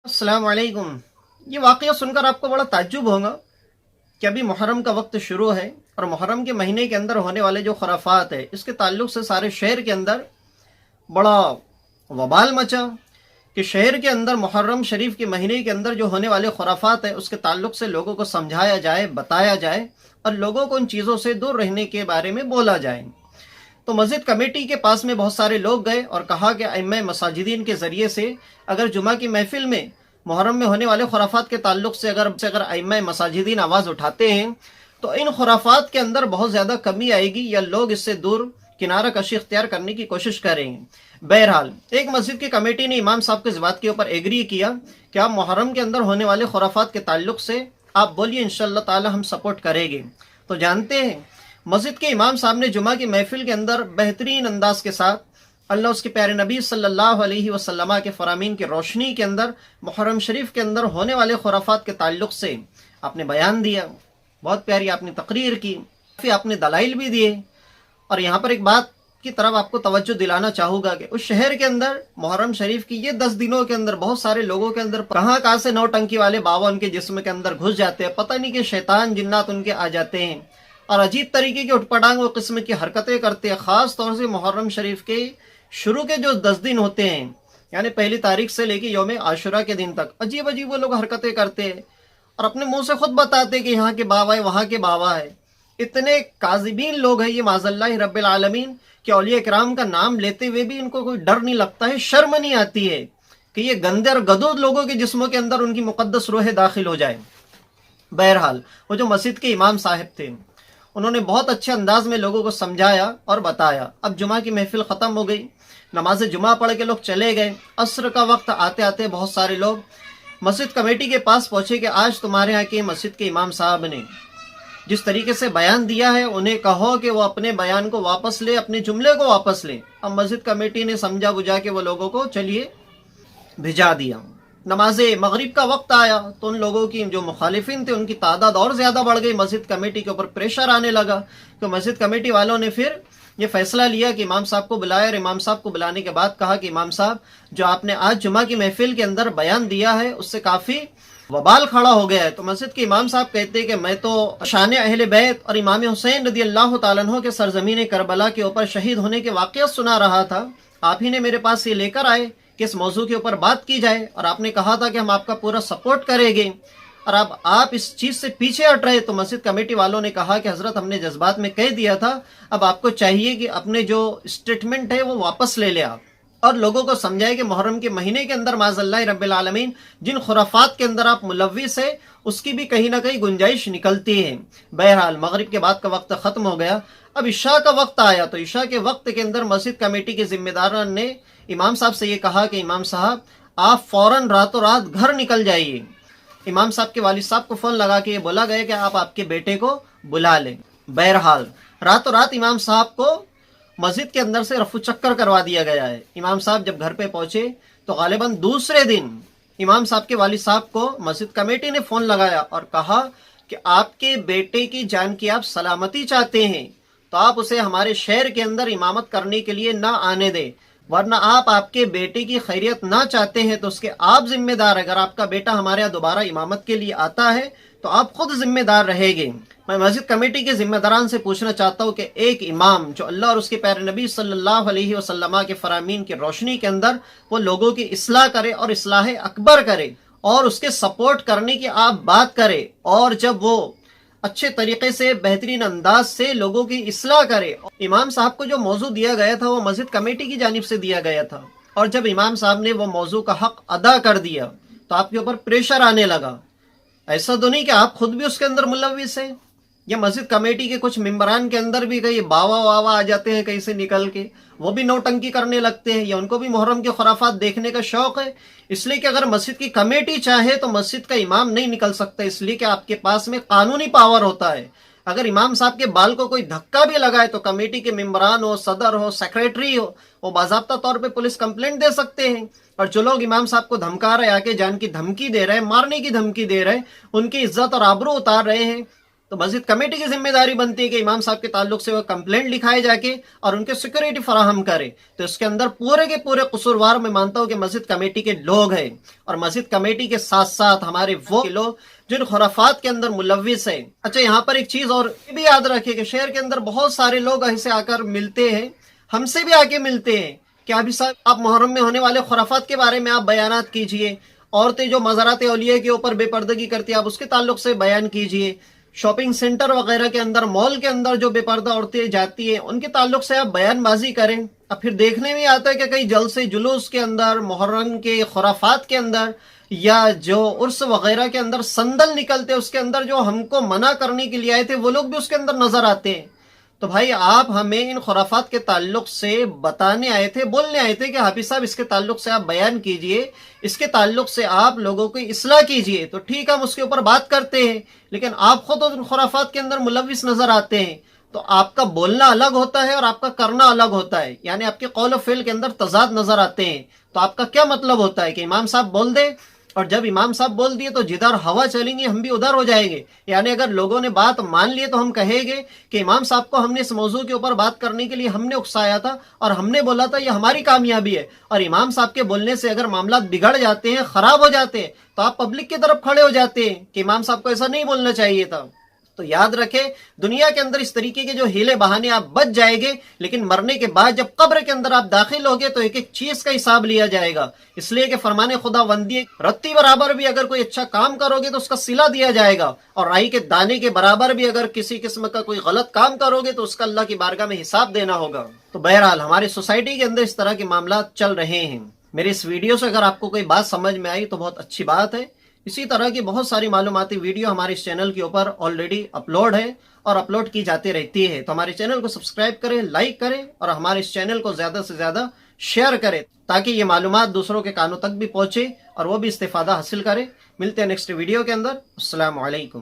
अस्सलाम वालेकुम। ये वाक़या सुनकर आपको बड़ा ताज्जुब होगा कि अभी मुहर्रम का वक्त शुरू है और मुहर्रम के महीने के अंदर होने वाले जो खुराफात है इसके ताल्लुक से सारे शहर के अंदर बड़ा वबाल मचा कि शहर के अंदर मुहर्रम शरीफ के महीने के अंदर जो होने वाले खुराफात है उसके ताल्लुक से लोगों को समझाया जाए, बताया जाए और लोगों को उन चीज़ों से दूर रहने के बारे में बोला जाए। तो मस्जिद कमेटी के पास में बहुत सारे लोग गए और कहा कि अइम्मा मसाजिदीन के ज़रिए से अगर जुमा की महफिल में मुहर्रम में होने वाले खुराफात के ताल्लुक से अगर अइम्मा मसाजिदीन आवाज़ उठाते हैं तो इन खुराफात के अंदर बहुत ज़्यादा कमी आएगी या लोग इससे दूर किनारा कशी इख्तियार करने की कोशिश करेंगे। बहरहाल एक मस्जिद की कमेटी ने इमाम साहब के इस बात के ऊपर एग्री किया कि आप मुहर्रम के अंदर होने वाले खुराफात के ताल्लुक से आप बोलिए, इंशाअल्लाह ताला हम सपोर्ट करेंगे। तो जानते हैं मस्जिद के इमाम साहब ने जुमा की महफिल के अंदर बेहतरीन अंदाज के साथ अल्लाह उसके प्यारे नबी सल्लल्लाहु अलैहि वसल्लम के फरामीन की रोशनी के अंदर मुहर्रम शरीफ के अंदर होने वाले खुराफात के ताल्लुक से आपने बयान दिया, बहुत प्यारी आपने तकरीर की, फिर आपने दलाइल भी दिए। और यहाँ पर एक बात की तरफ आपको तवज्जो दिलाना चाहूँगा कि उस शहर के अंदर मुहर्रम शरीफ की ये 10 दिनों के अंदर बहुत सारे लोगों के अंदर कहाँ से नौटंकी वाले बाबा उनके जिस्म के अंदर घुस जाते हैं, पता नहीं कि शैतान जिन्नात उनके आ जाते हैं और अजीब तरीके की उठपटांग वो किस्म की हरकतें करते हैं। ख़ास तौर से मुहर्रम शरीफ के शुरू के जो 10 दिन होते हैं, यानी पहली तारीख से लेके यौम आशुरा के दिन तक अजीब अजीब वो लोग हरकतें करते हैं और अपने मुंह से खुद बताते हैं कि यहाँ के बाबा है, वहाँ के बाबा है। इतने काजिबीन लोग हैं ये माज़ल्लाह रब्बिल आलमीन कि औलिया किराम का नाम लेते हुए भी इनको कोई डर नहीं लगता है, शर्म नहीं आती है कि ये गंदे और गदूद लोगों के जिस्मों के अंदर उनकी मुक़द्दस रूह दाखिल हो जाए। बहरहाल वो जो मस्जिद के इमाम साहब थे उन्होंने बहुत अच्छे अंदाज में लोगों को समझाया और बताया। अब जुमा की महफिल ख़त्म हो गई, नमाज जुमा पढ़ के लोग चले गए। असर का वक्त आते आते बहुत सारे लोग मस्जिद कमेटी के पास पहुँचे कि आज तुम्हारे यहाँ के मस्जिद के इमाम साहब ने जिस तरीके से बयान दिया है उन्हें कहो कि वो अपने बयान को वापस ले, अपने जुमले को वापस ले। अब मस्जिद कमेटी ने समझा बुझा के वो लोगों को चलिए भिजा दिया। नमाज मगरिब का वक्त आया तो उन लोगों की जो मुखालिफिन थे उनकी तादाद और ज़्यादा बढ़ गई। मस्जिद कमेटी के ऊपर प्रेशर आने लगा तो मस्जिद कमेटी वालों ने फिर ये फैसला लिया कि इमाम साहब को बुलाया और इमाम साहब को बुलाने के बाद कहा कि इमाम साहब जो आपने आज जुमा की महफिल के अंदर बयान दिया है उससे काफ़ी वबाल खड़ा हो गया है। तो मस्जिद के इमाम साहब कहते हैं कि मैं तो शान अहले बैत और इमाम हुसैन रदी अल्लाह तआला अन्हु के सरजमीन करबला के ऊपर शहीद होने के वाक़या सुना रहा था। आप ही ने मेरे पास ये लेकर आए कि इस मौजू के ऊपर बात की जाए और आपने कहा था कि हम आपका पूरा सपोर्ट करेंगे और अब आप इस चीज़ से पीछे हट रहे। तो मस्जिद कमेटी वालों ने कहा कि हज़रत हमने जज्बात में कह दिया था, अब आपको चाहिए कि अपने जो स्टेटमेंट है वो वापस ले ले आप और लोगों को समझाए कि मुहर्रम के महीने के अंदर माज़ल्लाह रब्बिल आलमीन जिन खुराफात के अंदर आप मुलव्विस है उसकी भी कहीं ना कहीं गुंजाइश निकलती है। बहरहाल मगरिब के बाद का वक्त ख़त्म हो गया, अब इशा का वक्त आया। तो इशा के वक्त के अंदर मस्जिद कमेटी के जिम्मेदारान ने इमाम साहब से ये कहा कि इमाम साहब आप फ़ौरन रातों रात घर निकल जाइए। इमाम साहब के वालिद साहब को फ़ोन लगा के ये बोला गया कि आप आपके बेटे को बुला लें। बहरहाल रातों रात इमाम साहब को मस्जिद के अंदर से रफू चक्कर करवा दिया गया है। इमाम साहब जब घर पे पहुंचे तो गालिबन दूसरे दिन इमाम साहब के वालिद साहब को मस्जिद कमेटी ने फ़ोन लगाया और कहा कि आपके बेटे की जान की आप सलामती चाहते हैं तो आप उसे हमारे शहर के अंदर इमामत करने के लिए ना आने दें, वरना आप आपके बेटे की खैरियत ना चाहते हैं तो उसके आप जिम्मेदार। अगर आपका बेटा हमारे यहाँ दोबारा इमामत के लिए आता है तो आप खुद जिम्मेदार रहेंगे। मैं मस्जिद कमेटी के जिम्मेदारान से पूछना चाहता हूँ कि एक इमाम जो अल्लाह और उसके प्यारे नबी सल्लल्लाहु अलैहि वसल्लम के फरामीन की रोशनी के अंदर वो लोगों की इस्लाह करे और इस्लाह अकबर करे और उसके सपोर्ट करने की आप बात करें और जब वो अच्छे तरीके से बेहतरीन अंदाज से लोगों की इस्लाह करे। इमाम साहब को जो मौजू दिया गया था वो मस्जिद कमेटी की जानिब से दिया गया था और जब इमाम साहब ने वो मौजू का हक अदा कर दिया तो आपके ऊपर प्रेशर आने लगा। ऐसा तो नहीं कि आप खुद भी उसके अंदर मुलव्विस हैं। ये मस्जिद कमेटी के कुछ मेंबरान के अंदर भी कहीं बावा वावा आ जाते हैं कहीं से निकल के, वो भी नौटंकी करने लगते हैं या उनको भी मुहर्रम के खुराफात देखने का शौक है। इसलिए कि अगर मस्जिद की कमेटी चाहे तो मस्जिद का इमाम नहीं निकल सकता, इसलिए कि आपके पास में कानूनी पावर होता है। अगर इमाम साहब के बाल को कोई धक्का भी लगाए तो कमेटी के मेंबरान हो, सदर हो, सेक्रेटरी हो, वो बाज़ाब्ता तौर पे पुलिस कंप्लेंट दे सकते हैं। और जो लोग इमाम साहब को धमका रहे, आके जान की धमकी दे रहे हैं, मारने की धमकी दे रहे हैं, उनकी इज्जत और आबरू उतार रहे हैं, تو مسجد کمیٹی کی ذمہ داری بنتی ہے کہ امام صاحب کے تعلق سے وہ کمپلینٹ لکھائے جا کے اور ان کے سیکورٹی فراہم کرے. تو اس کے اندر پورے کے پورے قصوروار میں مانتا ہوں کہ مسجد کمیٹی کے لوگ ہیں, اور مسجد کمیٹی کے ساتھ ساتھ ہمارے وہ لوگ جن خرافات کے اندر ملوث ہیں. اچھا, یہاں پر ایک چیز اور بھی یاد رکھے کہ شہر کے اندر بہت سارے لوگ ایسے آ کر ملتے ہیں, ہم سے بھی آ کے ملتے ہیں کہ ابھی صاحب آپ محرم میں ہونے والے خرافات کے بارے میں آپ بیانات کیجئے, عورتیں جو مزارات اولیاء کے اوپر بے پردگی کرتی ہیں آپ اس کے تعلق سے بیان کیجئے, شاپنگ سینٹر وغیرہ کے اندر, مال کے اندر جو بے پردہ عورتیں جاتی ہیں ان کے تعلق سے آپ بیان بازی کریں. اب پھر دیکھنے میں آتا ہے کہ کئی جلسے جلوس کے اندر, محرم کے خرافات کے اندر, یا جو عرس وغیرہ کے اندر سندل نکلتے اس کے اندر جو ہم کو منع کرنے کے لیے آئے تھے وہ لوگ بھی اس کے اندر نظر آتے ہیں. تو بھائی آپ ہمیں ان خرافات کے تعلق سے بتانے آئے تھے, بولنے آئے تھے کہ حافظ صاحب اس کے تعلق سے آپ بیان کیجئے, اس کے تعلق سے آپ لوگوں کو اصلاح کیجئے. تو ٹھیک, ہم اس کے اوپر بات کرتے ہیں, لیکن آپ خود ان خرافات کے اندر ملوث نظر آتے ہیں. تو آپ کا بولنا الگ ہوتا ہے اور آپ کا کرنا الگ ہوتا ہے, یعنی آپ کے قول و فعل کے اندر تضاد نظر آتے ہیں. تو آپ کا کیا مطلب ہوتا ہے کہ امام صاحب بول دے, اور جب امام صاحب بول دیے تو جدھر ہوا چلیں گی ہم بھی ادھر ہو جائیں گے. یعنی اگر لوگوں نے بات مان لیے تو ہم کہیں گے کہ امام صاحب کو ہم نے اس موضوع کے اوپر بات کرنے کے لیے ہم نے اکسایا تھا اور ہم نے بولا تھا یہ ہماری کامیابی ہے, اور امام صاحب کے بولنے سے اگر معاملات بگڑ جاتے ہیں, خراب ہو جاتے ہیں, تو آپ پبلک کی طرف کھڑے ہو جاتے ہیں کہ امام صاحب کو ایسا نہیں بولنا چاہیے تھا. تو یاد رکھے, دنیا کے اندر اس طریقے کے جو ہیلے بہانے آپ بچ جائیں گے, لیکن مرنے کے بعد جب قبر کے اندر آپ داخل ہوگے تو ایک ایک چیز کا حساب لیا جائے گا. اس لیے کہ فرمان خدا بندی رتی برابر بھی اگر کوئی اچھا کام کرو گے تو اس کا صلہ دیا جائے گا, اور رائی کے دانے کے برابر بھی اگر کسی قسم کا کوئی غلط کام کرو گے تو اس کا اللہ کی بارگاہ میں حساب دینا ہوگا. تو بہرحال ہماری سوسائٹی کے اندر اس طرح کے معاملات چل رہے ہیں. میرے اس ویڈیو سے اگر آپ کو کوئی بات سمجھ میں آئی تو بہت اچھی بات ہے. اسی طرح کی بہت ساری معلوماتی ویڈیو ہمارے اس چینل کے اوپر آلریڈی اپلوڈ ہے اور اپلوڈ کی جاتی رہتی ہے. تو ہمارے چینل کو سبسکرائب کریں, لائک کریں, اور ہمارے اس چینل کو زیادہ سے زیادہ شیئر کریں تاکہ یہ معلومات دوسروں کے کانوں تک بھی پہنچے اور وہ بھی استفادہ حاصل کریں. ملتے ہیں نیکسٹ ویڈیو کے اندر. السلام علیکم.